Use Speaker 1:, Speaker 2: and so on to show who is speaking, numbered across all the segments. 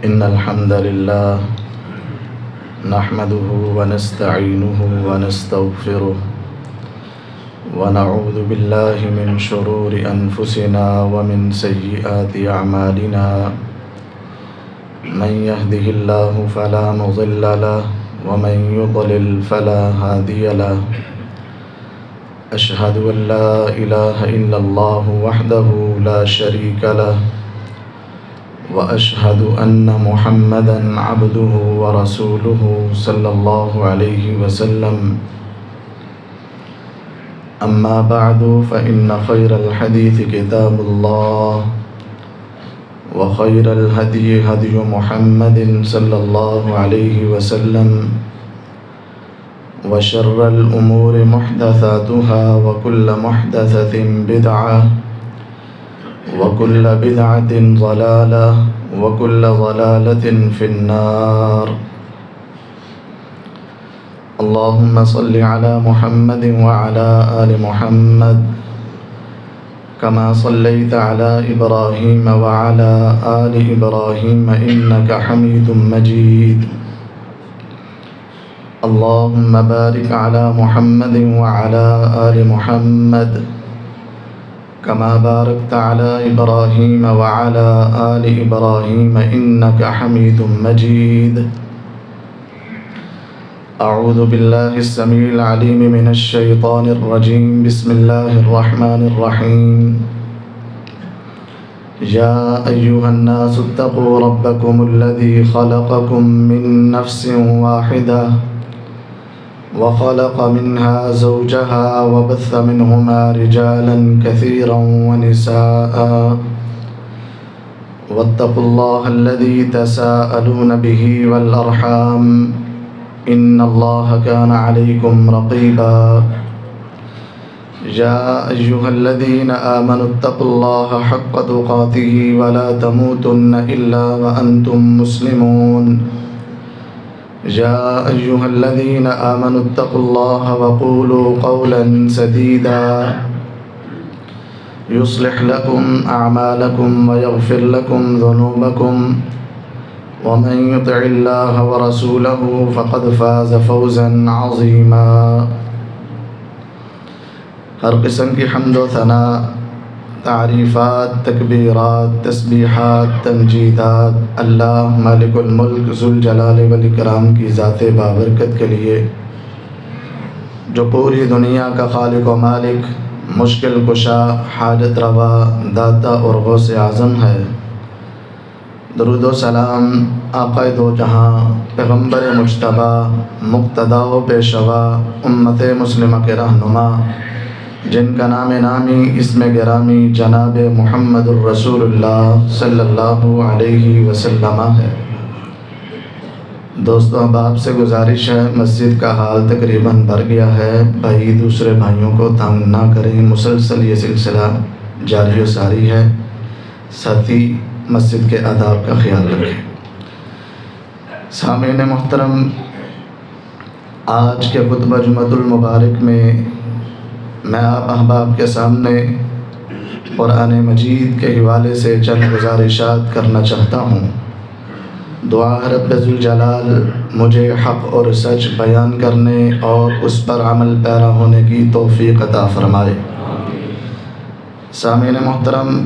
Speaker 1: إن الحمد لله نحمده ونستعينه ونستغفره ونعوذ بالله من شرور أنفسنا ومن سيئات أعمالنا من يهده الله فلا مضل له ومن يضلل فلا هادي له أشهد أن لا إله إلا الله وحده لا شريك له وأشهد أن محمدًا عبده ورسوله صلى الله عليه وسلم أما بعد فإن خير الحديث كتاب الله وخير الهدي هدي محمد صلى الله عليه وسلم وشر الأمور محدثاتها وكل محدثة بدعة وكل بدعة ضلالة وكل ضلالة في النار اللهم صل على محمد وعلى آل محمد كما صليت على إبراهيم وعلى آل إبراهيم إنك حميد مجيد اللهم بارك على محمد وعلى آل محمد كما باركت على إبراهيم وعلى آل إبراهيم إنك حميد مجيد أعوذ بالله السميع العليم من الشيطان الرجيم بسم الله الرحمن الرحيم يا أيها الناس اتقوا ربكم الذي خلقكم من نفس واحدة وخلق منها زوجها وبث منهما رجالا كثيرا ونساء واتقوا الله الذي تساءلون به والأرحام إن الله كان عليكم رقيبا يا أيها الذين آمنوا اتقوا الله حق تقاته ولا تموتن إلا وأنتم مسلمون يا أيها الذين آمنوا اتقوا الله وقولوا قولا سديدا يصلح لكم أعمالكم ويغفر لكم ذنوبكم ومن يطع الله ورسوله فقد فاز فوزا عظيما ہر قسم کی حمد و ثناء، تعریفات، تکبیرات، تسبیحات، تمجیدات اللہ مالک الملک ذوالجلال والاکرام کی ذات بابرکت کے لیے، جو پوری دنیا کا خالق و مالک، مشکل کشا، حاجت روا، داتا اور غوث اعظم ہے۔ درود و سلام آقا دو جہاں، پیغمبر مجتبی، مقتدی و پیشوا، امت مسلمہ کے رہنما، جن کا نام نامی اسم گرامی جناب محمد الرسول اللہ صلی اللہ علیہ وسلم ہے۔ دوستو احباب سے گزارش ہے، مسجد کا حال تقریباً بھر گیا ہے، بھائی دوسرے بھائیوں کو تنگ نہ کریں، مسلسل یہ سلسلہ جاری و ساری ہے، ساتھی مسجد کے آداب کا خیال رکھیں۔ سامعین محترم، آج کے خطبہ جمعۃ المبارک میں میں آپ احباب کے سامنے قرآن مجید کے حوالے سے چند گزارشات کرنا چاہتا ہوں۔ دعا ہے رب ذوالجلال مجھے حق اور سچ بیان کرنے اور اس پر عمل پیرا ہونے کی توفیق عطا فرمائے۔ سامعین محترم،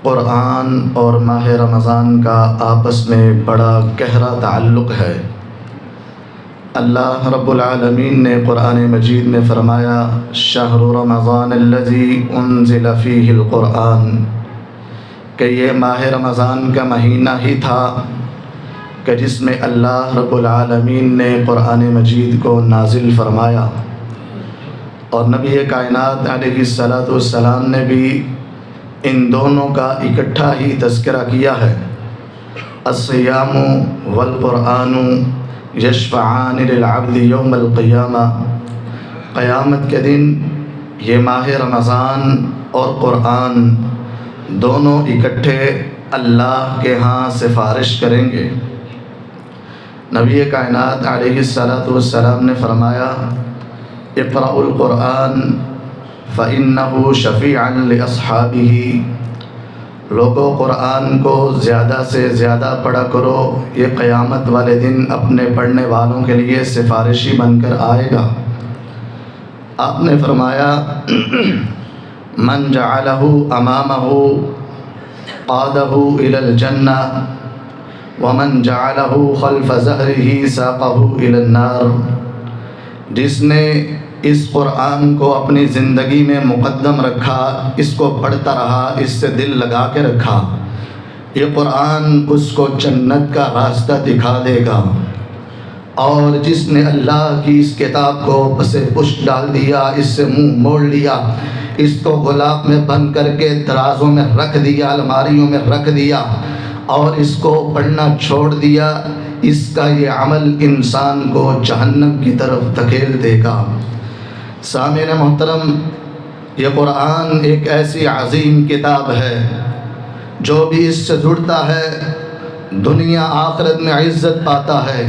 Speaker 1: قرآن اور ماہ رمضان کا آپس میں بڑا گہرا تعلق ہے۔ اللہ رب العالمین نے قرآن مجید میں فرمایا شہر رمضان الذی انزل فیہ القرآن، کہ یہ ماہ رمضان کا مہینہ ہی تھا کہ جس میں اللہ رب العالمین نے قرآن مجید کو نازل فرمایا، اور نبی کائنات علیہ السلام نے بھی ان دونوں کا اکٹھا ہی تذکرہ کیا ہے۔ الصیام والقرآن یشفعان للعبد یوم القیامہ، قیامت کے دن یہ ماہ رمضان اور قرآن دونوں اکٹھے اللہ کے ہاں سفارش کریں گے۔ نبی کائنات علیہ السلام نے فرمایا اقرأوا القرآن فإنه شفيعا لأصحابه۔ لوگوں قرآن کو زیادہ سے زیادہ پڑھا کرو، یہ قیامت والے دن اپنے پڑھنے والوں کے لیے سفارشی بن کر آئے گا۔ آپ نے فرمایا من جعلہ امامہ قادہ الی الجنہ ومن جعلہ خلف ظہرہ ساقہ الی النار۔ جس نے اس قرآن کو اپنی زندگی میں مقدم رکھا، اس کو پڑھتا رہا، اس سے دل لگا کے رکھا، یہ قرآن اس کو جنت کا راستہ دکھا دے گا۔ اور جس نے اللہ کی اس کتاب کو پس پشت ڈال دیا، اس سے منہ موڑ لیا، اس کو غلاف میں بند کر کے درازوں میں رکھ دیا، الماریوں میں رکھ دیا اور اس کو پڑھنا چھوڑ دیا، اس کا یہ عمل انسان کو جہنم کی طرف دھکیل دے گا۔ سامعین محترم، یہ قرآن ایک ایسی عظیم کتاب ہے جو بھی اس سے جڑتا ہے دنیا آخرت میں عزت پاتا ہے۔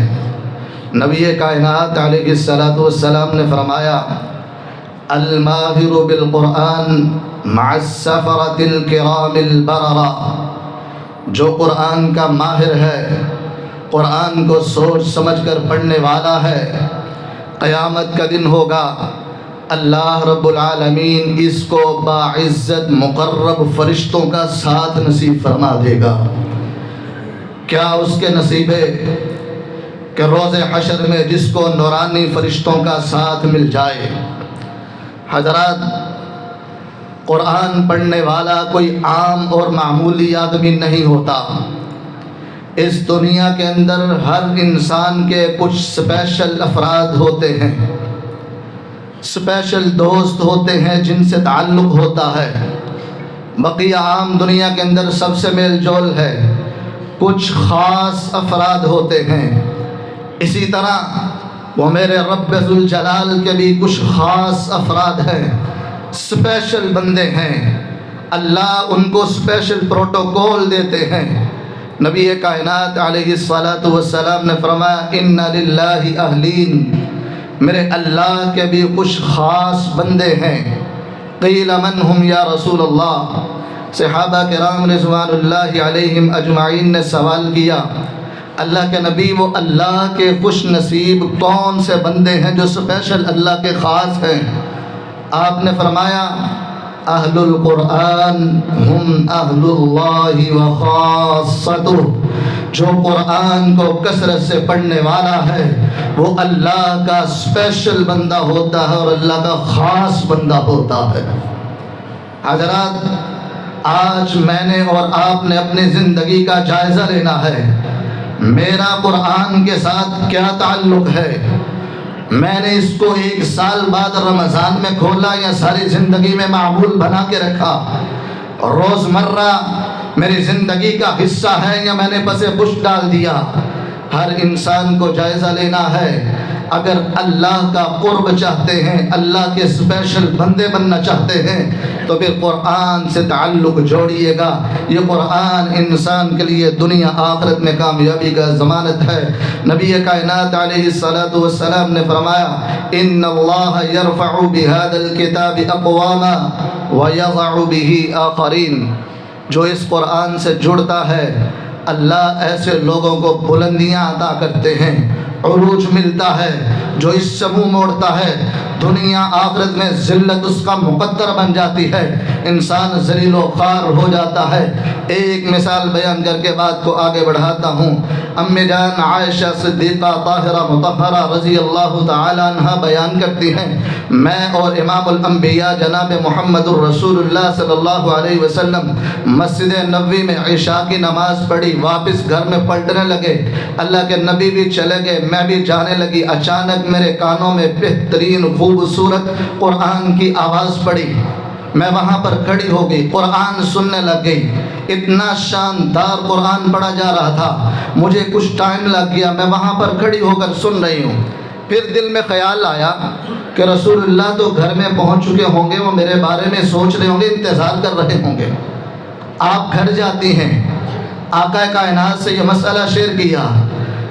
Speaker 1: نبی کائنات علیہ السلام نے فرمایا الماہر بالقرآن مع السفرۃ الکرام البررہ۔ جو قرآن کا ماہر ہے، قرآن کو سوچ سمجھ کر پڑھنے والا ہے، قیامت کا دن ہوگا، اللہ رب العالمین اس کو باعزت مقرب فرشتوں کا ساتھ نصیب فرما دے گا۔ کیا اس کے نصیب ہے کہ روز حشر میں جس کو نورانی فرشتوں کا ساتھ مل جائے۔ حضرات، قرآن پڑھنے والا کوئی عام اور معمولی آدمی نہیں ہوتا۔ اس دنیا کے اندر ہر انسان کے کچھ اسپیشل افراد ہوتے ہیں، اسپیشل دوست ہوتے ہیں جن سے تعلق ہوتا ہے۔ بقیہ عام دنیا کے اندر سب سے میل جول ہے، کچھ خاص افراد ہوتے ہیں۔ اسی طرح وہ میرے رب ذوالجلال کے بھی کچھ خاص افراد ہیں، اسپیشل بندے ہیں، اللہ ان کو اسپیشل پروٹوکول دیتے ہیں۔ نبی کائنات علیہ السلام نے فرمایا ان للہ اہلین، میرے اللہ کے بھی کچھ خاص بندے ہیں۔ قیل من ہم یا رسول اللہ، صحابہ کرام رضوان اللہ علیہم اجمعین نے سوال کیا، اللہ کے نبی وہ اللہ کے خوش نصیب کون سے بندے ہیں جو اسپیشل اللہ کے خاص ہیں؟ آپ نے فرمایا اہل القرآن ہم اہل اللہ و خاصتہ، جو قرآن کو کثرت سے پڑھنے والا ہے وہ اللہ کا اسپیشل بندہ ہوتا ہے اور اللہ کا خاص بندہ ہوتا ہے۔ حضرات، آج میں نے اور آپ نے اپنی زندگی کا جائزہ لینا ہے، میرا قرآن کے ساتھ کیا تعلق ہے؟ میں نے اس کو 1 سال بعد رمضان میں کھولا یا ساری زندگی میں معمول بنا کے رکھا؟ روزمرہ میری زندگی کا حصہ ہے یا میں نے پس پشت ڈال دیا؟ ہر انسان کو جائزہ لینا ہے۔ اگر اللہ کا قرب چاہتے ہیں، اللہ کے اسپیشل بندے بننا چاہتے ہیں تو پھر قرآن سے تعلق جوڑیے گا۔ یہ قرآن انسان کے لیے دنیا آخرت میں کامیابی کا ضمانت ہے۔ نبی کائنات علیہ السلام نے فرمایا ان اللہ یرفع بہذا الکتاب اقواما ویضع بہ آخرین۔ جو اس قرآن سے جڑتا ہے اللہ ایسے لوگوں کو بلندیاں عطا کرتے ہیں، عروج ملتا ہے۔ جو اس سے منہ موڑتا ہے دنیا آخرت میں ذلت اس کا مقدر بن جاتی ہے، انسان ذلیل و خوار ہو جاتا ہے۔ ایک مثال بیان کر کے بات کو آگے بڑھاتا ہوں۔ امی جان عائشہ صدیقہ طاہرہ مطہرہ رضی اللہ تعالی عنہ بیان کرتی ہیں، میں اور امام الانبیاء جناب محمد الرسول اللہ صلی اللہ علیہ وسلم مسجد نبوی میں عشاء کی نماز پڑھی، واپس گھر میں پلٹنے لگے، اللہ کے نبی بھی چلے گئے، میں بھی جانے لگی۔ اچانک میرے کانوں میں بہترین خوبصورت قرآن کی آواز پڑی، میں وہاں پر کھڑی ہو گئی، قرآن سننے لگ گئی۔ اتنا شاندار قرآن پڑھا جا رہا تھا، مجھے کچھ ٹائم لگ گیا، میں وہاں پر کھڑی ہو کر سن رہی ہوں۔ پھر دل میں خیال آیا کہ رسول اللہ تو گھر میں پہنچ چکے ہوں گے، وہ میرے بارے میں سوچ رہے ہوں گے، انتظار کر رہے ہوں گے۔ آپ گھر جاتی ہیں، آقا کائنات سے یہ مسئلہ شیئر کیا،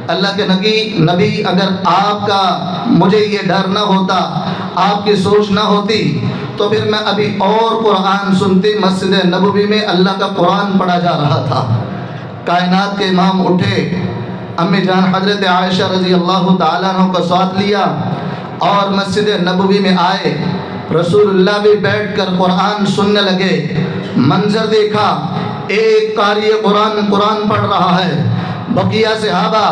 Speaker 1: اللہ کے نبی اگر آپ کا مجھے یہ ڈر نہ ہوتا، آپ کی سوچ نہ ہوتی تو پھر میں ابھی اور قرآن سنتی مسجد نبوی میں اللہ کا قرآن پڑھا جا رہا تھا۔ کائنات کے امام اٹھے، امی جان حضرت عائشہ رضی اللہ تعالیٰ عنہ کو ساتھ لیا اور مسجد نبوی میں آئے۔ رسول اللہ بھی بیٹھ کر قرآن سننے لگے۔ منظر دیکھا، ایک قاری قرآن پڑھ رہا ہے، بقیہ صحابہ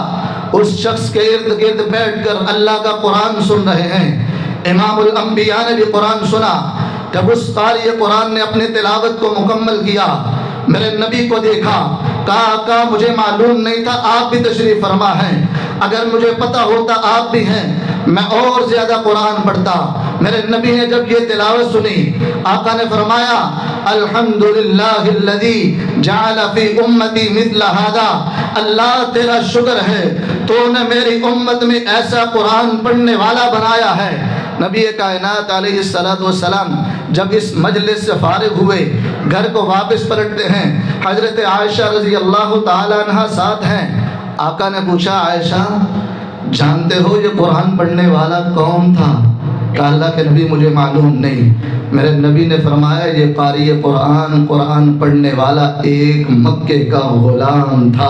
Speaker 1: اس شخص کے ارد گرد بیٹھ کر اللہ کا قرآن سن رہے ہیں۔ امام الانبیاء نے بھی قرآن سنا۔ جب اس قاری قرآن نے اپنی تلاوت کو مکمل کیا، میرے نبی کو دیکھا، کہا آقا مجھے معلوم نہیں تھا آپ بھی تشریف فرما ہیں، اگر مجھے پتا ہوتا آپ بھی ہیں میں اور زیادہ قرآن پڑھتا۔ میرے نبی نے جب یہ تلاوت سنی، آقا نے فرمایا الحمدللہ الذی جعل فی امتی مثل ھذا، اللہ تیرا شکر ہے تو نے میری امت میں ایسا قرآن پڑھنے والا بنایا ہے۔ نبی کائنات علیہ السلام جب اس مجلس سے فارغ ہوئے، گھر کو واپس پلٹتے ہیں، حضرت عائشہ رضی اللہ تعالیٰ عنہ ساتھ ہیں۔ آقا نے پوچھا عائشہ جانتے ہو یہ قرآن پڑھنے والا کون تھا؟ کہا اللہ کے نبی مجھے معلوم نہیں۔ میرے نبی نے فرمایا یہ قاری قرآن پڑھنے والا ایک مکے کا غلام تھا،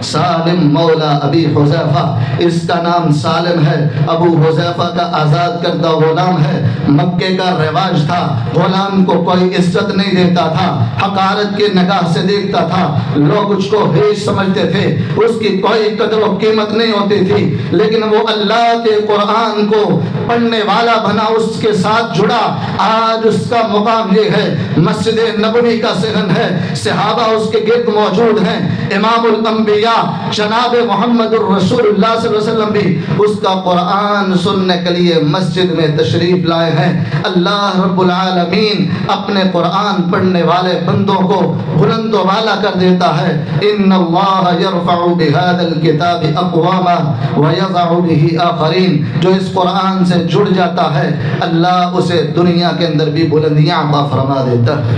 Speaker 1: سالم مولا ابی حذیفہ، اس کا نام سالم ہے، ابو حذیفہ کا آزاد کردہ غلام ہے۔ مکے کا رواج تھا، غلام کو کوئی عزت نہیں دیتا تھا، حقارت کی نگاہ سے دیکھتا تھا، لوگ اس کو ہیچ سمجھتے تھے، اس کی کوئی قدر و قیمت نہیں ہوتی تھی، لیکن وہ اللہ کے قرآن کو پڑھنے والا بنا، اس کے ساتھ جڑا۔ آج اس کا مقام یہ ہے، مسجد نبوی کا صحن ہے، صحابہ اس کے گرد موجود ہیں، امام الانبیاء جناب محمد الرسول اللہ صلی اللہ علیہ وسلم بھی اس کا قرآن سننے کے لیے مسجد میں تشریف لائے ہیں۔ اللہ رب العالمین اپنے قرآن پڑھنے والے بندوں کو بلند و بالا کر دیتا ہے۔ ان اللہ یرفع بهذا الکتاب اقواما ویضع به آخرین، جو اس قرآن سے جڑ جاتا ہے اللہ اسے دنیا کے اندر بھی بلندیاں عطا فرما دیتا ہے۔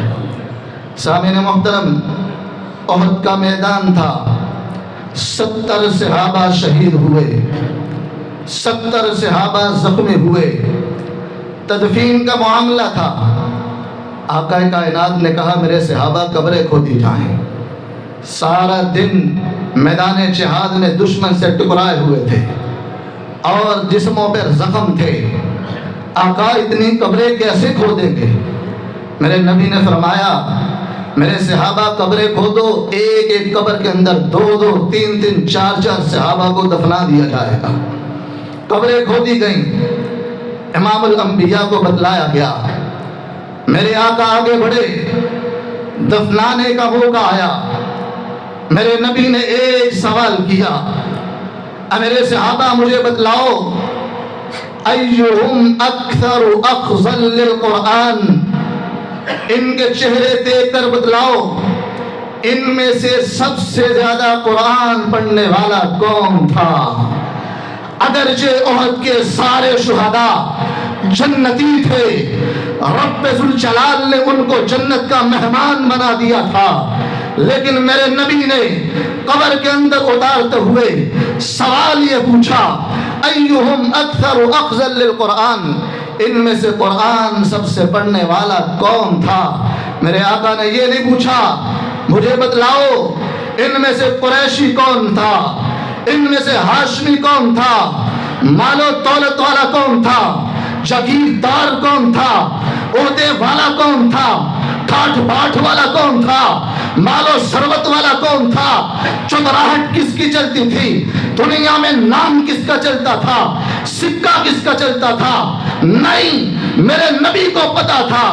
Speaker 1: سامعین محترم، احد کا میدان تھا، 70 صحابہ شہید ہوئے، 70 صحابہ زخمی ہوئے، تدفین کا معاملہ تھا۔ آقا کائنات نے کہا میرے صحابہ قبریں کھودی جائیں۔ سارا دن میدان جہاد میں دشمن سے ٹکرائے ہوئے تھے اور جسموں پر زخم تھے، آقا اتنی قبریں کیسے کھودیں گے؟ میرے نبی نے فرمایا میرے صحابہ قبریں کھودو، ایک ایک قبر کے اندر 2 3 4 صحابہ کو دفنا دیا جائے گا۔ قبریں کھودی گئیں، امام الانبیاء کو بتلایا گیا، میرے آقا آگے بڑھے، دفنانے کا موقع آیا، میرے نبی نے ایک سوال کیا، میرے صحابہ مجھے بتلاؤ ایہم اکثر اخذا للقرآن، ان کے چہرے دیکھ کر بتلاؤ ان میں سے سب سے زیادہ قرآن پڑھنے والا کون تھا؟ اگرچہ احد کے سارے شہداء جنتی تھے، رب ذوالجلال نے ان کو جنت کا مہمان بنا دیا تھا، لیکن میرے نبی نے قبر کے اندر اتارتے ہوئے سوال یہ پوچھا ایہم اکثر اخذا للقرآن، ان میں سے قرآن سب سے پڑھنے والا کون تھا؟ میرے آقا نے یہ نہیں پوچھا مجھے بتلاؤ ان میں سے قریشی کون تھا، ان میں سے ہاشمی کون تھا، مال و دولت والا کون تھا، جاگیردار کون تھا، عہدے والا کون تھا، ٹھاٹ باٹھ والا کون تھا، مال و ثروت والا کون تھا، چودراہٹ کس کی چلتی تھی، دنیا میں نام کس کا چلتا تھا، سکہ کس کا چلتا تھا؟ نہیں، میرے نبی کو پتا تھا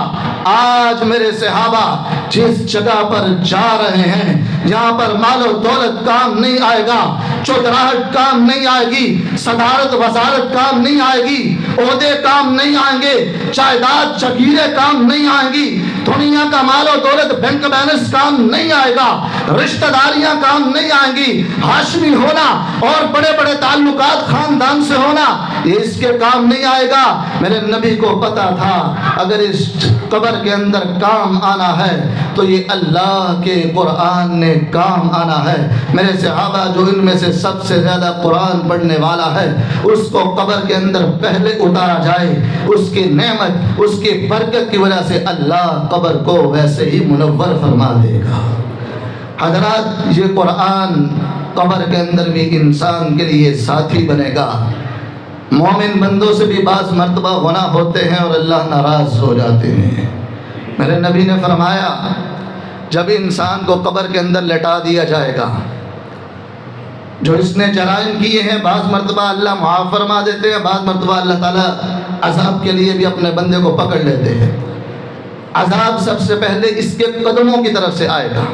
Speaker 1: آج میرے صحابہ جس جگہ پر جا رہے ہیں یہاں پر مال و دولت کام نہیں آئے گا، چودراہٹ کام نہیں آئے گی، صدارت وزارت کام نہیں آئے گی، عہدے کام نہیں آئیں گے، جائیداد جگیریں کام نہیں آئیں گی، دنیا کا مال و دولت بینک بیلنس کام نہیں آئے گا، رشتہ داریاں کام نہیں آئیں گی، ہاشمی ہونا اور بڑے بڑے تعلقات خاندان سے ہونا یہ اس کے کام نہیں آئے گا۔ میرے نبی کو پتا تھا اگر اس قبر کے اندر کام آنا ہے تو یہ اللہ کے قرآن نے میں کام آنا ہے۔ میرے صحابہ جو ان میں سے سب سے زیادہ قرآن پڑھنے والا ہے اس کو قبر کے اندر پہلے اتارا جائے، اس کی نعمت اس کی برکت کی وجہ سے اللہ قبر کو ویسے ہی منور فرما دے گا۔ حضرات یہ قرآن قبر کے اندر بھی انسان کے لیے ساتھی بنے گا۔ مومن بندوں سے بھی بعض مرتبہ گناہ ہوتے ہیں اور اللہ ناراض ہو جاتے ہیں۔ میرے نبی نے فرمایا جب انسان کو قبر کے اندر لٹا دیا جائے گا، جو اس نے جرائم کیے ہیں بعض مرتبہ اللہ معاف فرما دیتے ہیں، بعض مرتبہ اللہ تعالیٰ عذاب کے لیے بھی اپنے بندے کو پکڑ لیتے ہیں۔ عذاب سب سے پہلے اس کے قدموں کی طرف سے آئے گا۔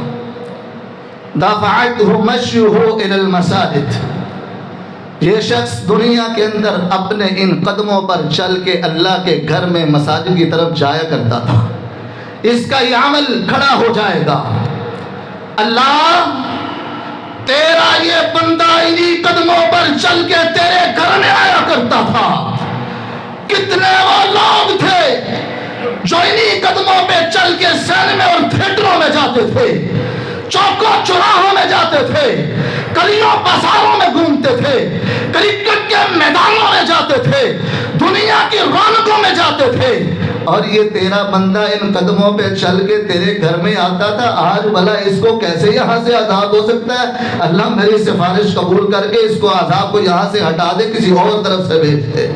Speaker 1: دافعته مشيه الى المساجد، یہ شخص دنیا کے اندر اپنے ان قدموں پر چل کے اللہ کے گھر میں مساجد کی طرف جایا کرتا تھا، اس کا یہ عمل کھڑا ہو جائے گا۔ اللہ تیرا یہ بندہ انہی قدموں پر چل کے تیرے گھر میں آیا کرتا تھا، کتنے وہ لوگ تھے جو انہی قدموں پہ چل کے سینما اور تھیٹروں میں جاتے تھے، چوکوں چوراہوں میں جاتے تھے، گلیوں بازاروں میں گھومتے تھے، کرکٹ کے میدانوں میں جاتے تھے، دنیا کی رونقوں میں جاتے تھے، اور یہ تیرا بندہ ان قدموں پہ چل کے تیرے گھر میں آتا تھا۔ آج بھلا اس کو کیسے یہاں سے عذاب ہو سکتا ہے؟ اللہ میری سفارش قبول کر کے اس کو عذاب کو یہاں سے ہٹا دے، کسی اور طرف سے بھیج دے۔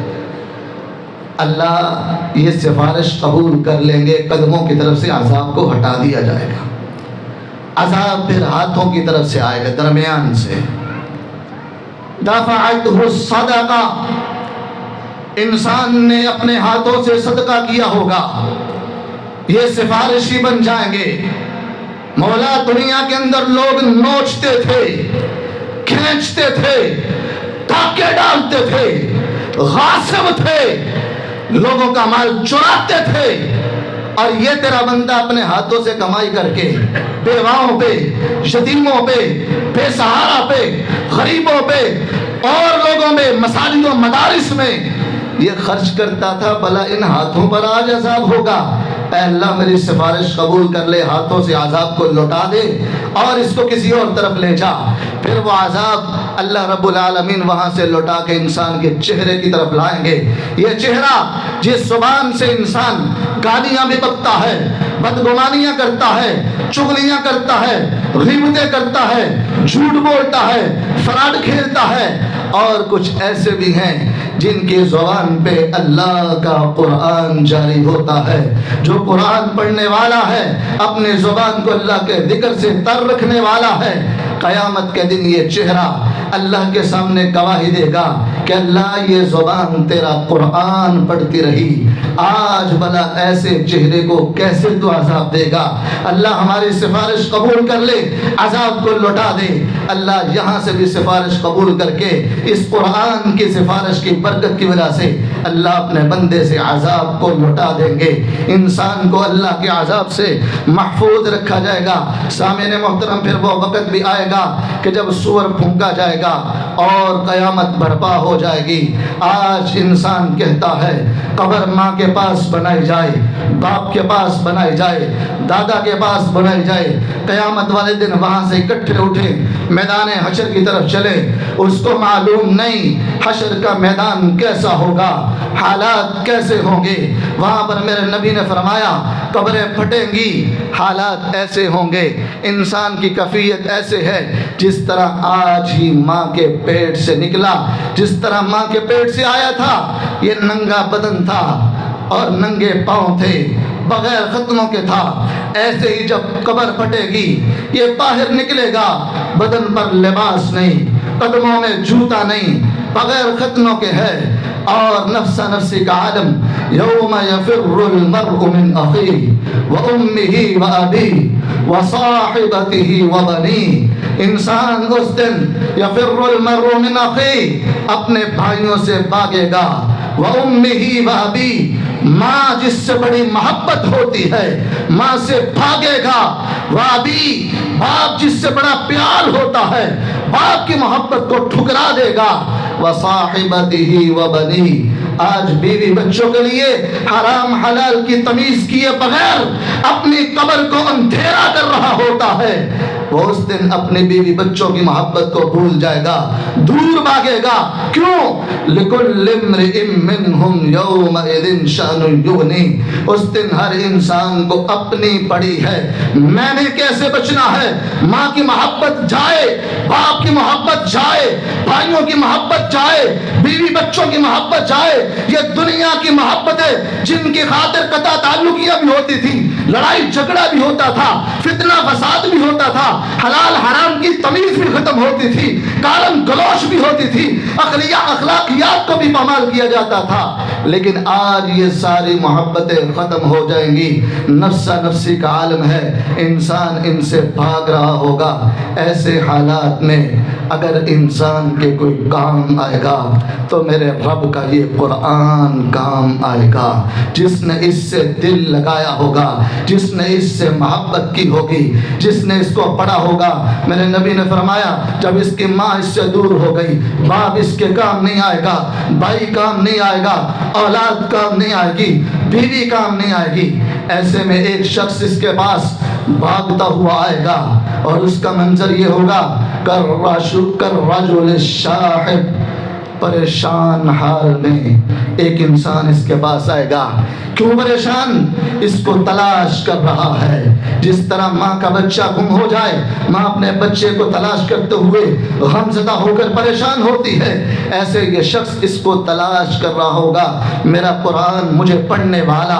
Speaker 1: اللہ یہ سفارش قبول کر لیں گے، قدموں کی طرف سے عذاب کو ہٹا دیا جائے گا۔ عذاب پھر ہاتھوں کی طرف سے آئے گا، درمیان سے۔ دفعته الصدقہ، انسان نے اپنے ہاتھوں سے صدقہ کیا ہوگا، یہ سفارشی بن جائیں گے۔ مولا دنیا کے اندر لوگ نوچتے تھے، کھینچتے تھے، ڈاکے ڈالتے تھے، غاصب تھے، لوگوں کا مال چراتے تھے، اور یہ تیرا بندہ اپنے ہاتھوں سے کمائی کر کے بیواؤں پہ، یتیموں پہ، بے سہارا پہ، غریبوں پہ اور لوگوں میں، مساجد و مدارس میں یہ خرچ کرتا تھا، بھلا ان ہاتھوں پر آج عذاب ہوگا؟ اے اللہ میری سفارش قبول کر لے، ہاتھوں سے عذاب کو لوٹا دے اور اس کو کسی اور طرف لے جا۔ پھر وہ عذاب اللہ رب العالمین وہاں سے لوٹا کے انسان کے چہرے کی طرف لائیں گے۔ یہ چہرہ جس زبان سے انسان گالیاں بھی بکتا ہے، بدگمانیاں کرتا ہے، چغلیاں کرتا ہے، غیبتیں کرتا ہے، جھوٹ بولتا ہے، فراڈ کھیلتا ہے، اور کچھ ایسے بھی ہیں جن کی زبان پہ اللہ کا قرآن جاری ہوتا ہے۔ جو قرآن پڑھنے والا ہے، اپنے زبان کو اللہ کے ذکر سے تر رکھنے والا ہے، قیامت کے دن یہ چہرہ اللہ کے سامنے گواہی دے گا کہ اللہ یہ زبان تیرا قرآن پڑھتی رہی، آج بھلا ایسے چہرے کو کیسے تو عذاب دے گا؟ اللہ ہماری سفارش قبول کر لے، عذاب کو لوٹا دے۔ اللہ یہاں سے بھی سفارش قبول کر کے اس قرآن کی سفارش کی برکت کی وجہ سے اللہ اپنے بندے سے عذاب کو لوٹا دیں گے۔ انسان کو اللہ کے عذاب سے محفوظ رکھا جائے گا۔ سامعین محترم، پھر وہ وقت بھی آئے گا کہ جب سور پھونکا جائے گا اور قیامت برپا ہو جائے گی۔ آج انسان کہتا ہے قبر ماں کے پاس بنائی جائے، باپ کے پاس بنائی جائے، دادا کے پاس بنائی جائے، قیامت والے دن وہاں سے اکٹھے اٹھے میدان حشر کی طرف چلے۔ اس کو معلوم نہیں حشر کا میدان کیسا ہوگا، حالات کیسے ہوں گے۔ وہاں پر میرے نبی نے فرمایا قبریں پھٹیں گی، حالات ایسے ہوں گے، انسان کی کیفیت ایسے ہے جس طرح آج ہی ماں کے پیٹ سے نکلا، جس طرح ماں کے پیٹ سے آیا تھا، یہ ننگا بدن تھا اور ننگے پاؤں تھے، بغیر ختنوں کے تھا۔ ایسے ہی جب قبر پھٹے گی، یہ باہر نکلے گا، بدن پر لباس نہیں، قدموں میں جوتا نہیں، بغیر ختنوں کے ہے، اور نفس نفسی کا عالم۔ یوم یفر المرء من اخیہ وامہ وابیہ وصاحبتہ وبنیہ، انسان اس دن یفر المرء من اخیہ اپنے بھائیوں سے بھاگے گا، وامہ وابیہ ماں جس سے بڑی محبت ہوتی ہے ماں سے بھاگے گا، وابی باپ جس سے بڑا پیار ہوتا ہے باپ کی محبت کو ٹھکرا دے گا، وصاحبتہ وبنیہ آج بیوی بچوں کے لیے حرام حلال کی تمیز کیے بغیر اپنی قبر کو اندھیرا کر رہا ہوتا ہے۔ وہ اس دن اپنی بیوی بچوں کی محبت کو بھول جائے گا، دور بھاگے گا۔ کیوں؟ لِكُلِّ امْرِئٍ مِّنْهُمْ يَوْمَئِذٍ شَأْنٌ يُغْنِيهِ۔ اس دن ہر انسان کو اپنی پڑی ہے، میں نے کیسے بچنا ہے۔ ماں کی محبت جائے، باپ کی محبت جائے، بھائیوں کی محبت جائے، بیوی بچوں کی محبت جائے، یہ دنیا کی محبت ہے جن کی خاطر قطع تعلقیاں بھی ہوتی تھی، لڑائی جھگڑا بھی ہوتا تھا، فتنہ فساد بھی ہوتا تھا، حلال حرام کی تمیز بھی ختم ہوتی تھی، گالم گلوچ بھی ہوتی تھی، اخلاقیات کو بھی پامال کیا جاتا تھا۔ لیکن آج یہ ساری محبتیں ختم ہو جائیں گی، نفسا نفسی کا عالم ہے، انسان ان سے بھاگ رہا ہوگا۔ ایسے حالات میں اگر انسان کے کوئی کام آئے گا تو میرے رب کا یہ قرآن کام آئے گا۔ جس نے اس سے دل لگایا ہوگا، جس نے اس سے محبت کی ہوگی، جس نے اس کو پڑھا ہوگا، میرے نبی نے فرمایا جب اس کی ماں اس سے دور ہو گئی، باپ اس کے کام نہیں آئے گا، بھائی کام نہیں آئے گا، اولاد کام نہیں آئے گی، بیوی کام نہیں آئے گی، ایسے میں ایک شخص اس کے پاس بھاگتا ہوا آئے گا اور اس کا منظر یہ ہوگا کالرجل الشاحب، پریشان حال میں ایک انسان اس کے پاس آئے گا۔ کیوں پریشان؟ اس کو تلاش کر رہا ہے۔ جس طرح ماں کا بچہ گم ہو جائے، ماں اپنے بچے کو تلاش کرتے ہوئے غمزدہ ہو کر پریشان ہوتی ہے، ایسے یہ شخص اس کو تلاش کر رہا ہوگا، میرا قرآن مجھے پڑھنے والا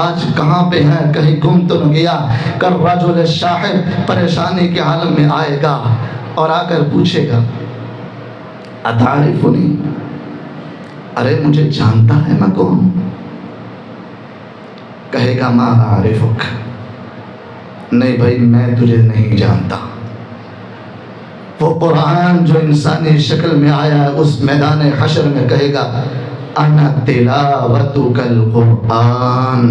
Speaker 1: آج کہاں پہ ہے، کہیں گم تو نہ گیا۔ کالرجل الشاحب، پریشانی کے عالم میں آئے گا اور آ کر پوچھے گا اتعرفنی، ارے مجھے جانتا ہے میں کون ہوں؟ کہے گا ما اعرفک، نہیں بھائی میں تجھے نہیں جانتا۔ وہ قرآن جو انسانی شکل میں آیا ہے اس میدان حشر میں کہے گا انا تلاوتک القرآن،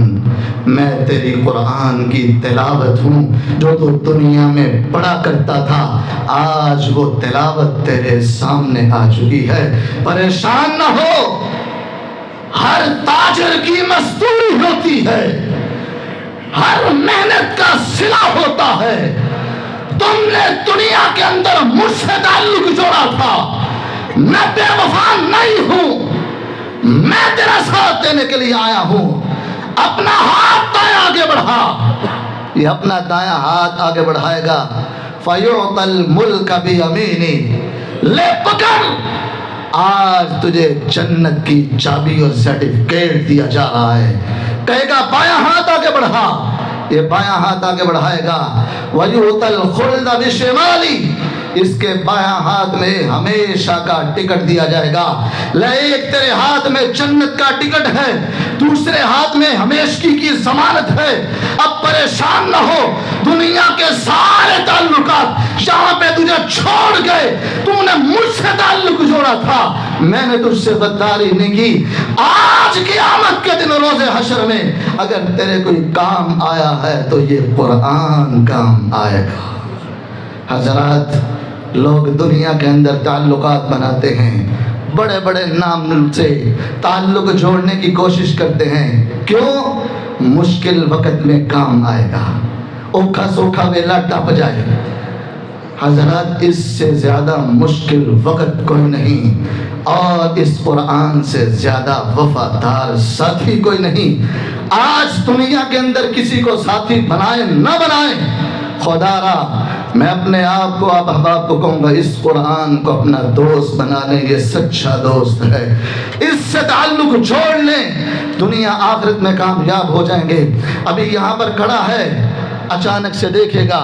Speaker 1: میں تیری قرآن کی تلاوت ہوں جو تو دنیا میں پڑھا کرتا تھا، آج وہ تلاوت تیرے سامنے آ چکی ہے۔ پریشان نہ ہو، ہر تاجر کی مزدوری ہوتی ہے، ہر محنت کا صلہ ہوتا ہے۔ تم نے دنیا کے اندر مجھ سے تعلق جوڑا تھا، میں بے وفا نہیں ہوں، میں تیرا ساتھ دینے کے لیے آیا ہوں۔ اپنا ہاتھ دائیں آگے بڑھا، یہ اپنا دائیں ہاتھ آگے بڑھائے گا، فَيُعْطَى الْمُلْكَ بِيَمِينِهِ، لے پکڑ، آج تجھے جنت کی چابی اور سرٹیفکیٹ دیا جا رہا ہے۔ کہے گا بایاں ہاتھ آگے بڑھا، یہ بایاں ہاتھ آگے بڑھائے گا، وَيُعْطَى الْخُلْدَ بِشِمَالِهِ، اس کے بایاں ہاتھ میں ہمیشہ کا ٹکٹ دیا جائے گا۔ لے ایک تیرے ہاتھ میں جنت کا ٹکٹ ہے، دوسرے ہاتھ میں ہمیشگی کی ضمانت ہے۔ اب پریشان نہ ہو، دنیا کے سارے تعلقات جہاں پہ تجھے چھوڑ گئے، تم نے مجھ سے تعلق جوڑا تھا، میں نے تجھ سے غداری نہیں کی۔ آج قیامت کے دن روز حشر میں اگر تیرے کوئی کام آیا ہے تو یہ قرآن کام آئے گا۔ حضرات، لوگ دنیا کے اندر تعلقات بناتے ہیں، بڑے بڑے نام سے تعلق جوڑنے کی کوشش کرتے ہیں، کیوں؟ مشکل وقت میں کام آئے گا، اوکھا سوکھا ویلا ٹپ جائے۔ حضرات، اس سے زیادہ مشکل وقت کوئی نہیں اور اس قرآن سے زیادہ وفادار ساتھی کوئی نہیں۔ آج دنیا کے اندر کسی کو ساتھی بنائیں نہ بنائیں، خدا را میں اپنے آپ کو آپ احباب کو کہوں گا اس قرآن کو اپنا دوست بنا لیں، یہ سچا دوست ہے، اس سے تعلق جوڑ لیں، دنیا آخرت میں کامیاب ہو جائیں گے۔ ابھی یہاں پر کھڑا ہے، اچانک سے دیکھے گا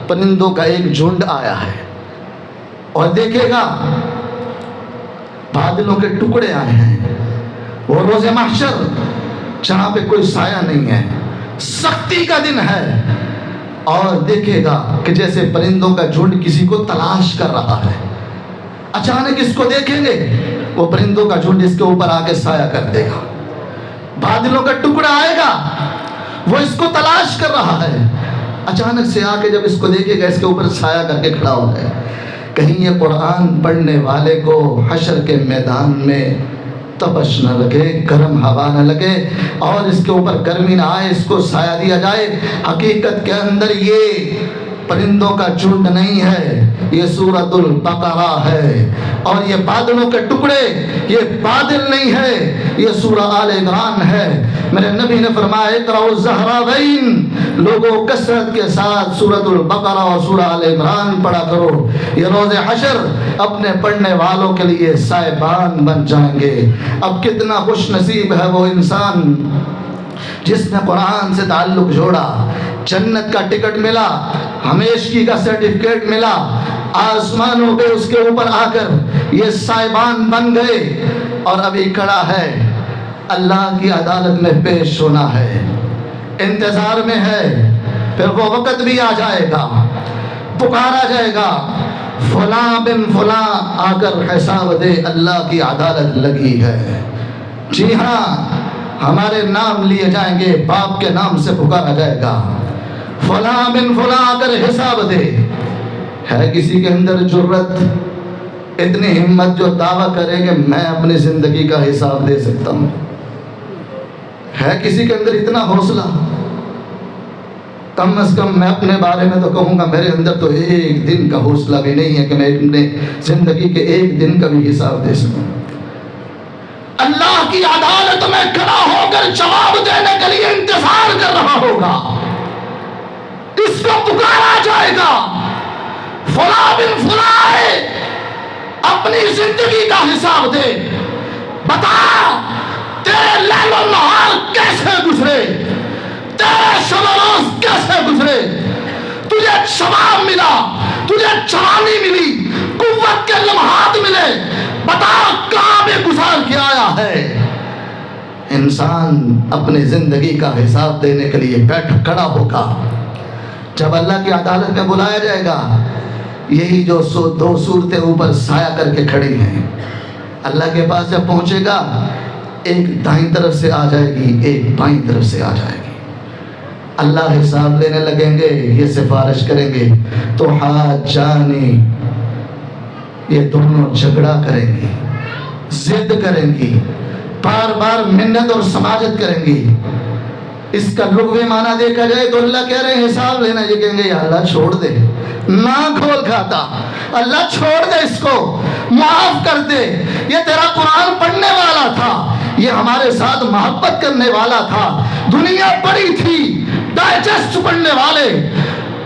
Speaker 1: پرندوں کا ایک جھنڈ آیا ہے اور دیکھے گا بادلوں کے ٹکڑے آئے ہیں، وہ روز محشر جہاں پہ کوئی سایہ نہیں ہے، سختی کا دن ہے، اور دیکھے گا کہ جیسے پرندوں کا جھنڈ کسی کو تلاش کر رہا ہے، اچانک اس کو دیکھیں گے وہ پرندوں کا جھنڈ اس کے اوپر آ کے سایہ کر دے گا، بادلوں کا ٹکڑا آئے گا وہ اس کو تلاش کر رہا ہے، اچانک سے آ کے جب اس کو دیکھے گا اس کے اوپر سایہ کر کے کھڑا ہو جائے۔ کہیں یہ قرآن پڑھنے والے کو حشر کے میدان میں تپش نہ لگے، گرم ہوا نہ لگے اور اس کے اوپر گرمی نہ آئے، اس کو سایہ دیا جائے۔ حقیقت کے اندر یہ پرندوں کا جھنڈ نہیں ہے، یہ سورۃ البقرہ ہے۔ اور یہ بادلوں کے ٹکڑے، یہ بادل نہیں ہے، یہ سورہ آل عمران ہے۔ میرے نبی نے فرمایا اقرأوا الزہراوین، لوگوں کثرت کے ساتھ سورۃ البقرہ اور سورہ آل عمران پڑھا کرو، یہ روز حشر اپنے پڑھنے والوں کے لیے سائبان بن جائیں گے۔ اب کتنا خوش نصیب ہے وہ انسان جس نے قرآن سے تعلق جوڑا، جنت کا ٹکٹ ملا، ہمیشگی کا سرٹیفکیٹ ملا، آسمانوں پہ اس کے اوپر آ کر یہ سائبان بن گئے، اور ابھی کھڑا ہے، اللہ کی عدالت میں پیش ہونا ہے، انتظار میں ہے۔ پھر وہ وقت بھی آ جائے گا، پکارا جائے گا، فلاں بن فلاں آ کر حساب دے، اللہ کی عدالت لگی ہے۔ جی ہاں، ہمارے نام لیے جائیں گے، باپ کے نام سے پکارا جائے گا، فلاں بن فلاں آ کر حساب دے۔ ہے کسی کے اندر جرت، اتنی ہمت جو دعویٰ کرے کہ میں اپنی زندگی کا حساب دے سکتا ہوں؟ ہے کسی کے اندر اتنا حوصلہ؟ کم از کم میں اپنے بارے میں تو کہوں گا، میرے اندر تو ایک دن کا حوصلہ بھی نہیں ہے کہ میں اپنے زندگی کے ایک دن کا بھی حساب دے سکوں۔ اللہ کی عدالت میں کھڑا ہو کر جواب دینے کے لیے انتظار کر رہا ہوگا، اس کو پکارا جائے گا، فلاں بن فلاں ہے، اپنی زندگی کا حساب دے، بتا تیرے لیل و نہار کیسے گزرے، تیرے شب و روز کیسے گزرے، تجھے شباب ملا، تجھے جوانی ملی، قوت کے لمحات ملے، بتا کہاں پہ گزار کے آیا ہے۔ انسان اپنی زندگی کا حساب دینے کے لیے بیٹھ کھڑا ہوگا۔ جب اللہ کی عدالت میں بلایا جائے گا، یہی جو دو صورتیں اوپر سایہ کر کے کھڑی ہیں، اللہ کے پاس جب پہنچے گا، ایک دائیں طرف سے آ جائے گی، ایک بائیں طرف سے آ جائے گی۔ اللہ حساب لینے لگیں گے، یہ سفارش کریں گے تو حاجانی، یہ دونوں جھگڑا کریں گی، ضد کریں گی، بار بار منت اور سماجت کریں گی۔ اس کا لغوی معنی دیکھا جائے تو اللہ کہہ رہے ہیں حساب لینا، یہ کہیں گے یا اللہ چھوڑ دے، نہ کھول کھاتا، اللہ چھوڑ دے، اس کو معاف کر دے، یہ تیرا قرآن پڑھنے والا تھا، یہ ہمارے ساتھ محبت کرنے والا تھا، دنیا بڑی تھی، ڈائجسٹ پڑھنے والے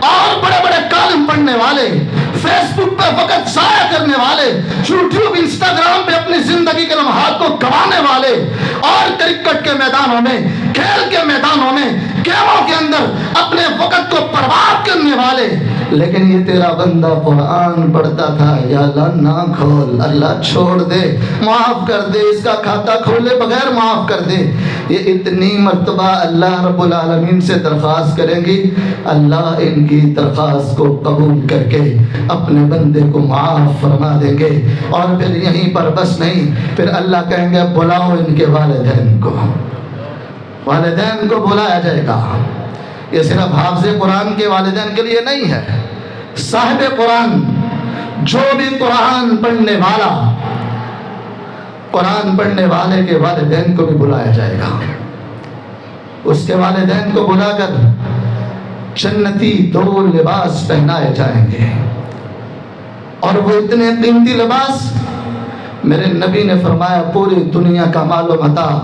Speaker 1: اور بڑے بڑے کالم پڑھنے والے، فیس بک پہ وقت ضائع کرنے والے، یوٹیوب انسٹاگرام پہ اپنی زندگی کے لمحات کو گنوانے والے، اور کرکٹ کے میدانوں میں، کھیل کے میدانوں میں، گیموں کے اندر اپنے وقت کو برباد کرنے والے، لیکن یہ تیرا بندہ قرآن پڑھتا تھا، یا اللہ نہ کھول، اللہ چھوڑ دے، معاف کر دے، اس کا کھاتا کھولے بغیر معاف کر دے۔ یہ اتنی مرتبہ اللہ رب العالمین سے درخواست کریں گی، اللہ ان کی درخواست کو قبول کر کے اپنے بندے کو معاف فرما دیں گے۔ اور پھر یہیں پر بس نہیں، پھر اللہ کہیں گے بلاؤ ان کے والدین کو، والدین کو بلایا جائے گا۔ یہ صرف حافظ قرآن کے والدین کے لیے نہیں ہے، صاحب قرآن، جو بھی قرآن پڑھنے والا، قرآن پڑھنے والے کے والدین کو بھی بلایا جائے گا۔ اس کے والدین کو بلا کر جنتی 2 لباس پہنائے جائیں گے، اور وہ اتنے قیمتی لباس، میرے نبی نے فرمایا پوری دنیا کا مال و متاع،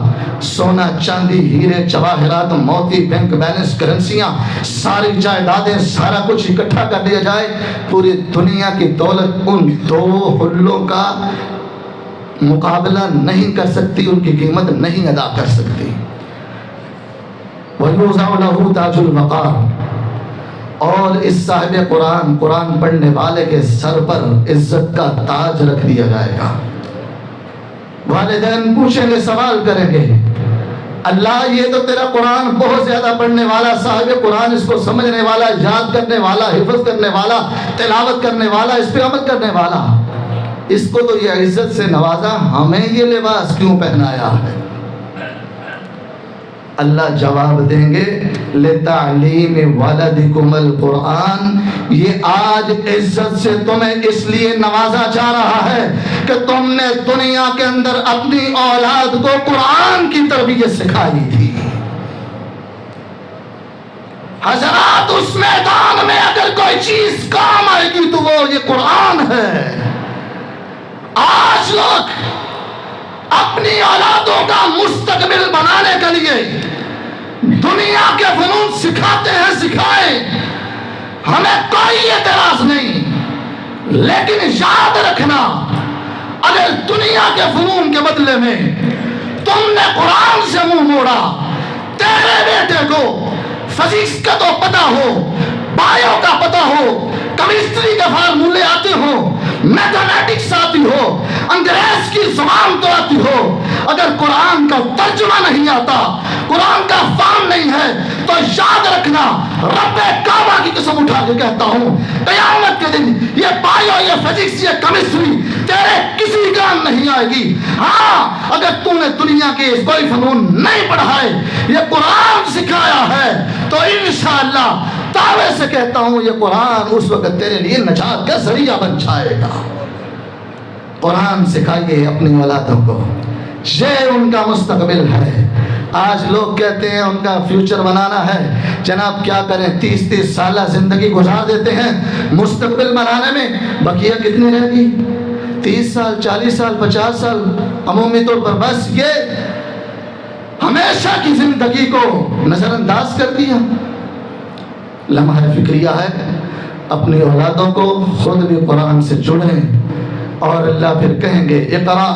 Speaker 1: سونا چاندی ہیرے جواہرات موتی بینک بیلنس کرنسیاں ساری جائیدادیں سارا کچھ اکٹھا کر لیا جائے، پوری دنیا کی دولت ان 2 حلوں کا مقابلہ نہیں کر سکتی، ان کی قیمت نہیں ادا کر سکتی۔ وَيُوزَعُ لَهُ تَاجُ الْوَقَارِ، اور اس صاحب قرآن، قرآن پڑھنے والے کے سر پر عزت کا تاج رکھ دیا جائے گا۔ والدین پوچھیں گے، سوال کریں گے، اللہ یہ تو تیرا قرآن بہت زیادہ پڑھنے والا، صاحب قرآن، اس کو سمجھنے والا، یاد کرنے والا، حفظ کرنے والا، تلاوت کرنے والا، اس پہ عمل کرنے والا، اس کو تو یہ عزت سے نوازا، ہمیں یہ لباس کیوں پہنایا ہے؟ اللہ جواب دیں گے لِتَعْلِيمِ وَلَدِكُمُ الْقُرْآنِ، یہ آج عزت سے تمہیں اس لیے نوازا جا رہا ہے کہ تم نے دنیا کے اندر اپنی اولاد کو قرآن کی تربیت سکھائی تھی۔ حضرات اس میدان میں اگر اگر کوئی چیز کام آئے گی تو وہ یہ قرآن ہے۔ آج لوگ اپنی اولادوں کا مستقبل بنانے کے لیے دنیا کے فنون سکھاتے ہیں، سکھائیں، ہمیں کوئی اعتراض نہیں، لیکن یاد رکھنا اگر دنیا کے فنون کے بدلے میں تم نے قرآن سے منہ موڑا، تیرے بیٹے کو فزکس کا تو پتا ہو، بایو کا پتا ہو، کیمسٹری کے فارمولے آتے ہو، میتھمیٹکس آتی ہو، انگریز کی زبان تو آتی ہو، اگر قرآن کا ترجمہ نہیں آتا، قرآن کا فہم نہیں ہے، تو یاد رکھنا رب کعبہ کی قسم اٹھا کے کہتا ہوں، قیامت کے دن یہ بایو، یہ فزکس، یہ کیمسٹری تیرے کسی کام نہیں آئے گی۔ ہاں اگر تم نے دنیا کے کوئی فنون نہیں پڑھائے، یہ قرآن سکھایا ہے، تو انشاءاللہ دعوے سے کہتا ہوں یہ قرآن اس وقت تیرے لیے نجات کا ذریعہ بن جائے گا۔ قرآن سکھائیے اپنی اولادوں کو، یہ ان کا مستقبل ہے۔ آج لوگ کہتے ہیں ان کا فیوچر بنانا ہے، جناب کیا کریں، 30 سالہ زندگی گزار دیتے ہیں مستقبل بنانے میں، بقیہ کتنی رہ گی؟ 30 سال، 40 سال، 50 سال، عمومی طور پر بس یہ ہمیشہ کی زندگی کو نظر انداز کر دیا۔ لمحہ فکریہ ہے، اپنی اولادوں کو خود بھی قرآن سے جڑیں، اور اللہ پھر کہیں گے اقرا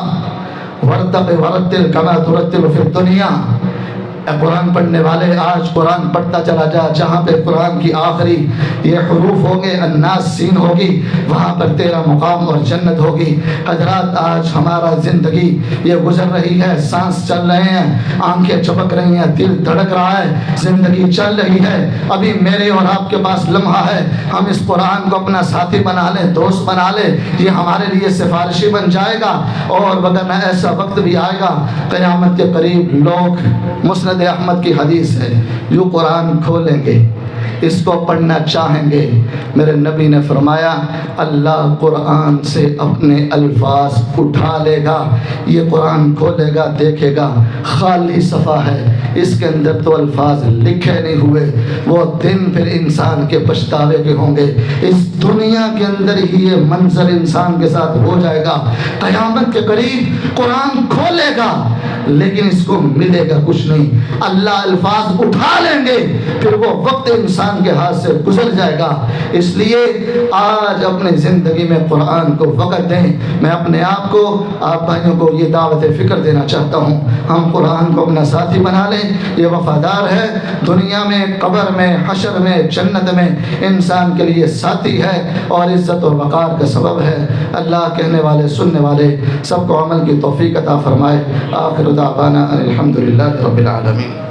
Speaker 1: ورتق ورتل کما ترتل فی الدنیا۔ اے قرآن پڑھنے والے، آج قرآن پڑھتا چلا جا، جہاں پہ قرآن کی آخری یہ حروف ہوں گے، الناس سین ہوگی، وہاں پر تیرا مقام اور جنت ہوگی۔ حضرات آج ہمارا زندگی یہ گزر رہی ہے، سانس چل رہے ہیں، آنکھیں چپک رہی ہیں، دل دھڑک رہا ہے، زندگی چل رہی ہے، ابھی میرے اور آپ کے پاس لمحہ ہے، ہم اس قرآن کو اپنا ساتھی بنا لیں، دوست بنا لیں، یہ ہمارے لیے سفارشی بن جائے گا۔ اور وگرنہ ایسا وقت بھی آئے گا قیامت کے قریب، لوگ مسند احمد کی حدیث ہے، جو قرآن کھولیں گے، اس کو پڑھنا چاہیں گے، میرے نبی نے فرمایا اللہ قرآن سے اپنے الفاظ اٹھا لے گا، یہ قرآن کھولے گا، دیکھے گا خالی صفحہ ہے، اس کے اندر تو الفاظ لکھے نہیں ہوئے۔ وہ دن پھر انسان کے پچھتاوے کے ہوں گے۔ اس دنیا کے اندر ہی یہ منظر انسان کے ساتھ ہو جائے گا، قیامت کے قریب قرآن کھولے گا لیکن اس کو ملے گا کچھ نہیں، اللہ الفاظ اٹھا لیں گے، پھر وہ وقت انسان کے ہاتھ سے گزر جائے گا۔ اس لیے آج اپنی زندگی میں قرآن کو وقت دیں۔ میں اپنے آپ کو، آپ بھائیوں کو یہ دعوت فکر دینا چاہتا ہوں، ہم قرآن کو اپنا ساتھی بنا لیں، یہ وفادار ہے، دنیا میں، قبر میں، حشر میں، جنت میں انسان کے لیے ساتھی ہے اور عزت و وقار کا سبب ہے۔ اللہ کہنے والے سننے والے سب کو عمل کی توفیق عطا فرمائے۔ آخر دعوانا ان الحمد للہ رب العالمین۔